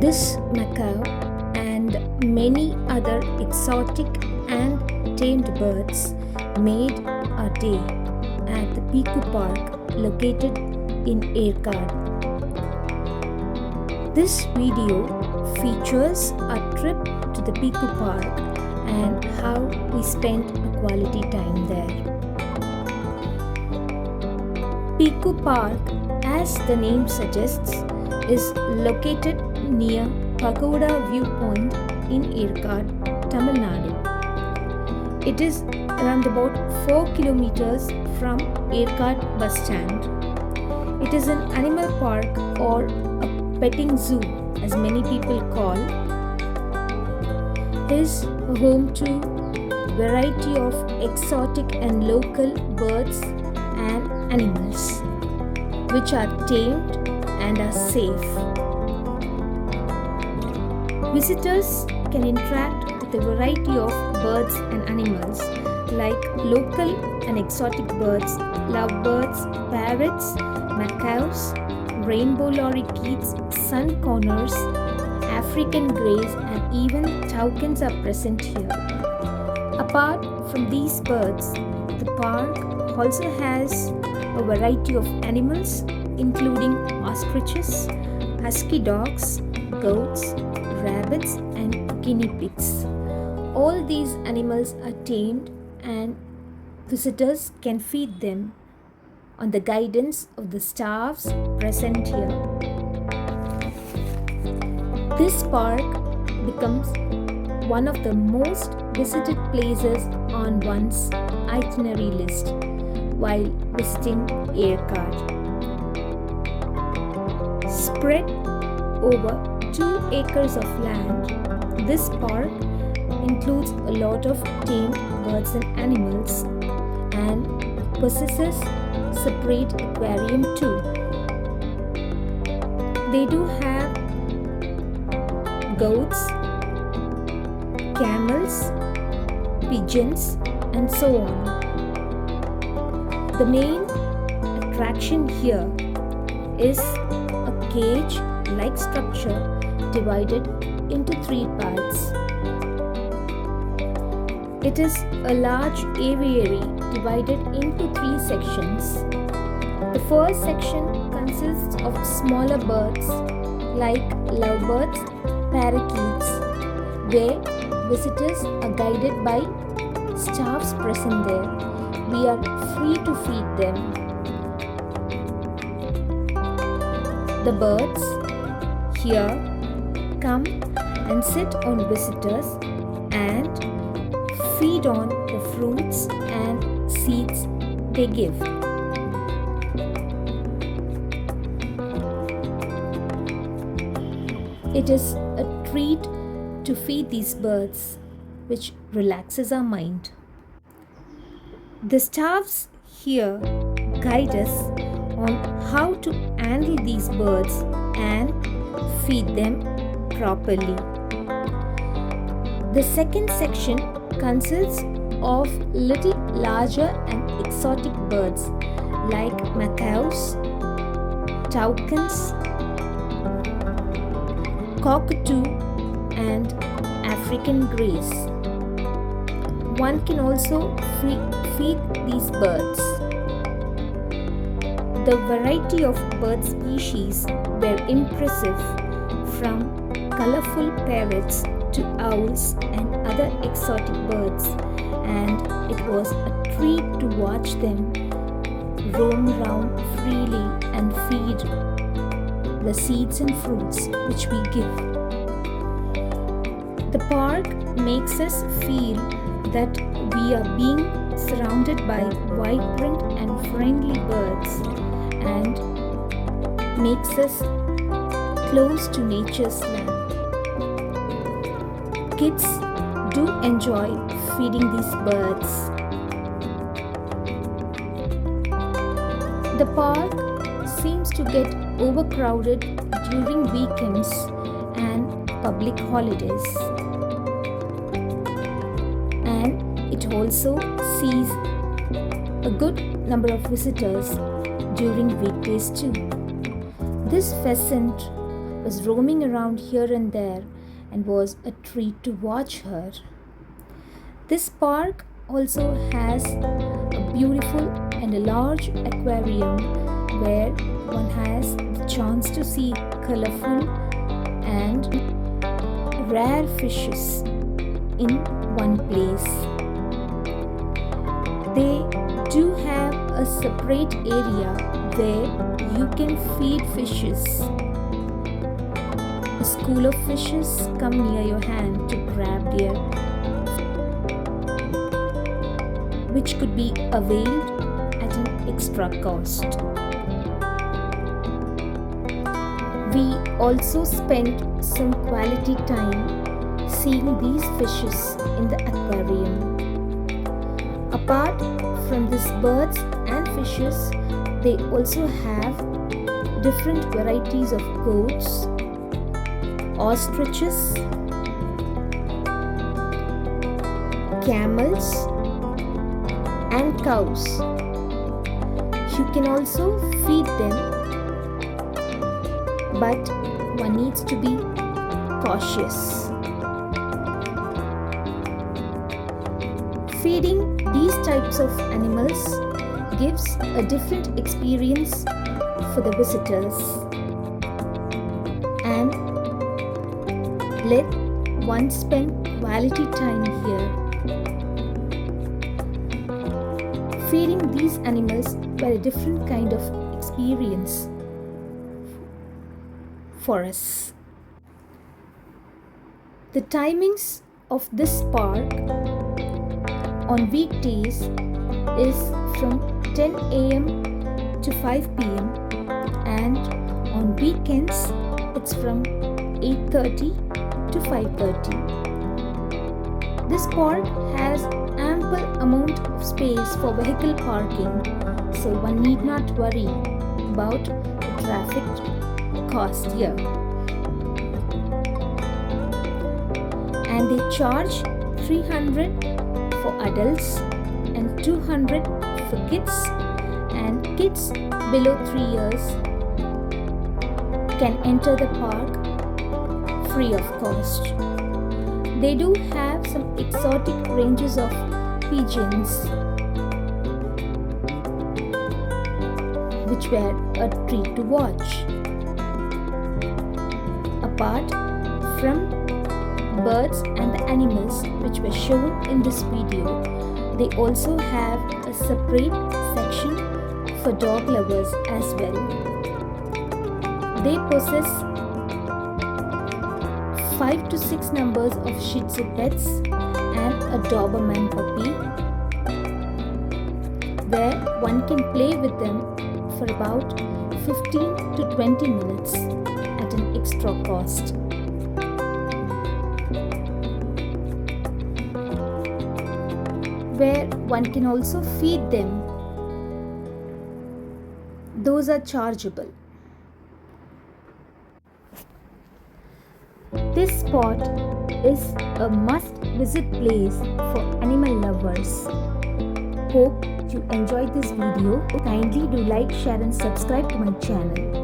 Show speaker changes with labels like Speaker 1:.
Speaker 1: This macaw and many other exotic and tamed birds made a day at the Peeku Park located in Yercaud. This video features a trip to the Peeku Park and how we spent a quality time there. Peeku Park, as the name suggests, is located near Pagoda Viewpoint in Yercaud, Tamil Nadu. It is around about 4 kilometers from Yercaud bus stand. It is an animal park or a petting zoo, as many people call. It is home to variety of exotic and local birds and animals, which are tamed and are safe. Visitors can interact with a variety of birds and animals like local and exotic birds, lovebirds, parrots, macaws, rainbow lorikeets, sun corners, African greys, and even toucans are present here. Apart from these birds, the park also has a variety of animals including ostriches, husky dogs, goats, rabbits, and guinea pigs. All these animals are tamed and visitors can feed them on the guidance of the staffs present here. This park becomes one of the most visited places on one's itinerary list while visiting Yercaud. Spread over 2 acres of land, this park includes a lot of tamed birds and animals and possesses separate aquarium too. They do have goats, camels, pigeons, and so on. The main attraction here is a cage-like structure divided into 3 parts. It is a large aviary divided into 3 sections. The first section consists of smaller birds like lovebirds, parakeets, where visitors are guided by staffs present there. We are free to feed them. The birds here come and sit on visitors and feed on the fruits and seeds they give. It is a treat to feed these birds, which relaxes our mind. The staffs here guide us on how to handle these birds and feed them properly. The second section consists of little larger and exotic birds like macaws, toucans, cockatoo, and African greys. One can also feed these birds. The variety of bird species were impressive, from colorful parrots to owls and other exotic birds, and it was a treat to watch them roam around freely and feed the seeds and fruits which we give. The park makes us feel that we are being surrounded by vibrant and friendly birds and makes us close to nature's land. Kids do enjoy feeding these birds. The park seems to get overcrowded during weekends and public holidays. And it also sees a good number of visitors during weekdays too. This pheasant was roaming around here and there and was a treat to watch her. This park also has a beautiful and a large aquarium where one has the chance to see colorful and rare fishes in one place. They do have a separate area where you can feed fishes. A school of fishes come near your hand to grab their, which could be availed at an extra cost. We also spent some quality time seeing these fishes in the aquarium. Apart from these birds and fishes, they also have different varieties of goats, ostriches, camels, and cows. You can also feed them, but one needs to be cautious. Feeding these types of animals gives a different experience for the visitors and let one spend quality time here. Feeding these animals were a different kind of experience for us. The timings of this park on weekdays is from 10 a.m. to 5 p.m. and on weekends it's from 8:30 to 5:30. This park has ample amount of space for vehicle parking, so one need not worry about the traffic cost here. And they charge 300 for adults and 200 for kids, and kids below 3 years can enter the park free of cost. They do have some exotic ranges of pigeons which were a treat to watch. Apart from birds and the animals which were shown in this video, they also have a separate section for dog lovers as well. They possess 5 to 6 numbers of Shih Tzu pets and a Doberman puppy, where one can play with them for about 15 to 20 minutes at an extra cost. Where one can also feed them. Those are chargeable. This spot is a must-visit place for animal lovers. Hope you enjoyed this video. Kindly do like, share and subscribe to my channel.